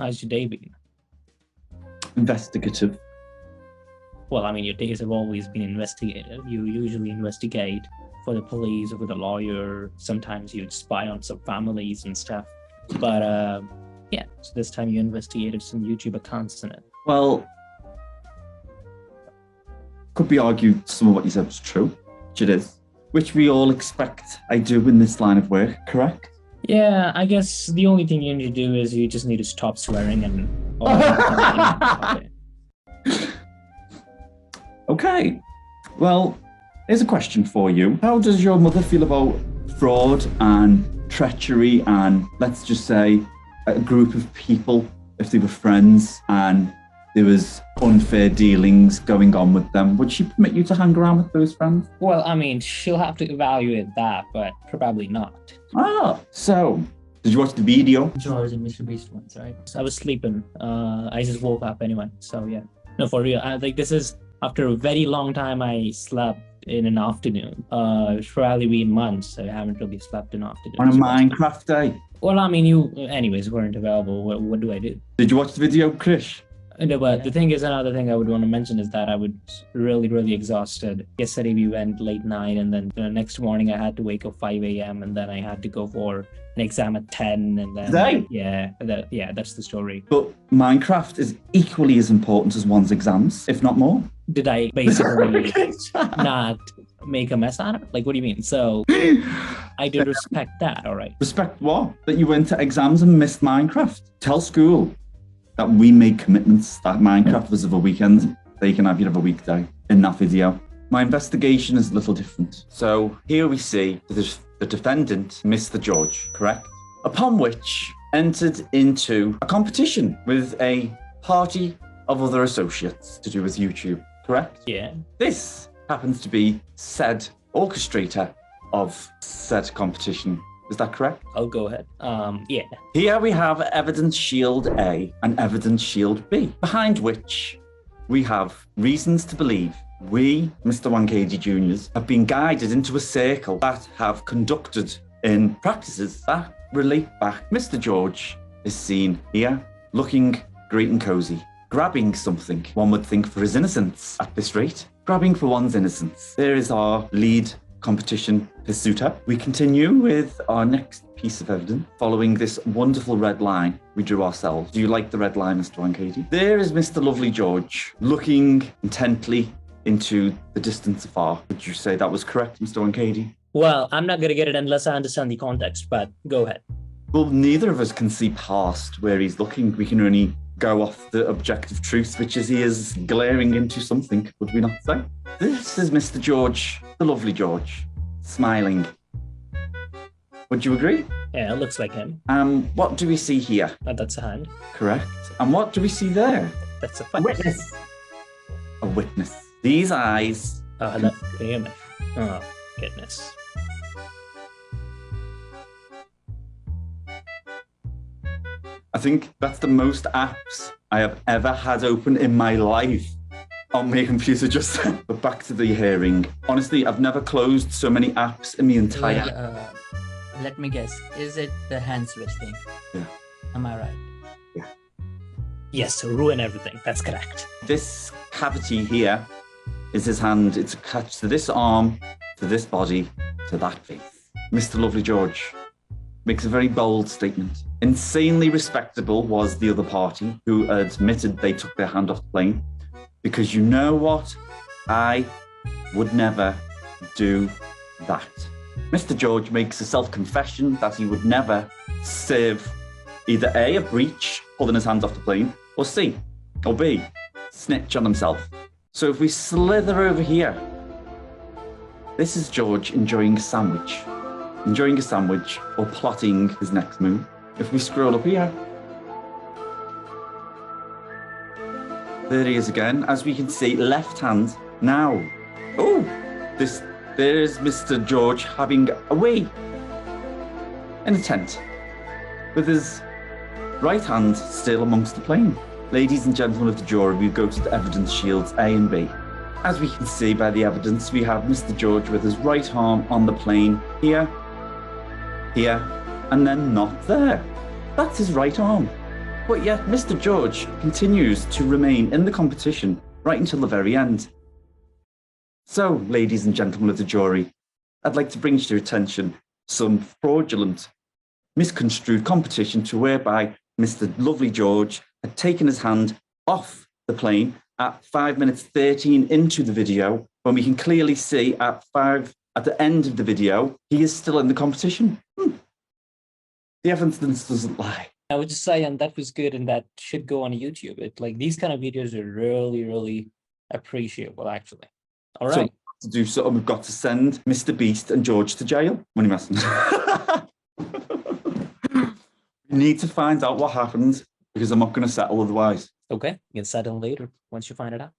How's your day been? Investigative. Well, I mean, your days have always been investigative. You usually investigate for the police or for the lawyer. Sometimes you'd spy on some families and stuff. But yeah, so this time you investigated some YouTube accounts in it. Well, could be argued some of what you said was true, which it is, which we all expect I do in this line of work, correct? Yeah, I guess the only thing you need to do is you just need to stop swearing and... Okay. Well, here's a question for you. How does your mother feel about fraud and treachery and, let's just say, a group of people, if they were friends and there was unfair dealings going on with them? Would she permit you to hang around with those friends? Well, I mean, she'll have to evaluate that, but probably not. Ah, so did you watch the video? George and Mr. Beast ones, right? I was sleeping. I just woke up anyway. So yeah, no, for real. This is after a very long time I slept in an afternoon. It's probably been months. I haven't really slept in afternoon. On a Minecraft day? Well, I mean, you anyways weren't available. What do I do? Did you watch the video, Krish? No, but the thing is, another thing I would want to mention is that I was really exhausted. Yesterday we went late night, and then the next morning I had to wake up 5 a.m. and then I had to go for an exam at 10, and then Today? Yeah, that's the story. But Minecraft is equally as important as one's exams, if not more. Did I basically not make a mess out of it? Like, what do you mean? So I do respect that, all right. Respect what? That you went to exams and missed Minecraft. Tell school that we made commitments that Minecraft was of a weekend. They can have you have a weekday in that video. My investigation is a little different. So here we see the defendant, Mr. George, correct? Upon which entered into a competition with a party of other associates to do with YouTube, correct? Yeah. This happens to be said orchestrator of said competition. Is that correct? I'll go ahead. Yeah. Here we have evidence shield A and evidence shield B, behind which we have reasons to believe we, Mr. 1KD Juniors, have been guided into a circle that have conducted in practices that relate back. Mr. George is seen here looking great and cozy, grabbing something, one would think, for his innocence at this rate. Grabbing for one's innocence. There is our lead competition pursuiter. We continue with our next piece of evidence following this wonderful red line we drew ourselves. Do you like the red line, Mr. 1KD? There is Mr. Lovely George looking intently into the distance afar. Would you say that was correct, Mr. 1KD? Well, I'm not going to get it unless I understand the context, but go ahead. Well, neither of us can see past where he's looking. We can only go off the objective truth, which is he is glaring into something, would we not say? This is Mr. George, the lovely George, smiling. Would you agree? Yeah, it looks like him. What do we see here? That's a hand. Correct. And what do we see there? That's a A witness. A witness. These eyes. Oh, hello. Can you hear me? Oh, goodness. I think that's the most apps I have ever had open in my life on my computer just then. But back to the hearing. Honestly, I've never closed so many apps in the entire... Well, let me guess. Is it the hand switch thing? Yeah. Am I right? Yeah. Yes, ruin everything. That's correct. This cavity here is his hand. It's attached to this arm, to this body, to that face. Mr. Lovely George makes a very bold statement. Insanely respectable was the other party who admitted they took their hand off the plane, because you know what? I would never do that. Mr. George makes a self-confession that he would never serve either A, a breach, pulling his hands off the plane, or C, or B, snitch on himself. So if we slither over here, this is George enjoying a sandwich. Enjoying a sandwich or plotting his next move. If we scroll up here, there he is again. As we can see, left hand now. Oh, there's Mr. George having a wee in a tent with his right hand still amongst the plane. Ladies and gentlemen of the jury, we go to the evidence shields A and B. As we can see by the evidence, we have Mr. George with his right arm on the plane here, and then not there. That's his right arm. But yet, Mr. George continues to remain in the competition right until the very end. So, ladies and gentlemen of the jury, I'd like to bring to your attention some fraudulent, misconstrued competition to whereby Mr. Lovely George had taken his hand off the plane at 5 minutes 13 into the video, when we can clearly see at the end of the video, he is still in the competition. The evidence doesn't lie. I would just say, and that was good, and that should go on YouTube. Like these kind of videos are really, really appreciable, actually. All right. So to do so, we've got to send Mr. Beast and George to jail. When he mustn't. We need to find out what happened, because I'm not going to settle otherwise. Okay, you can settle later once you find it out.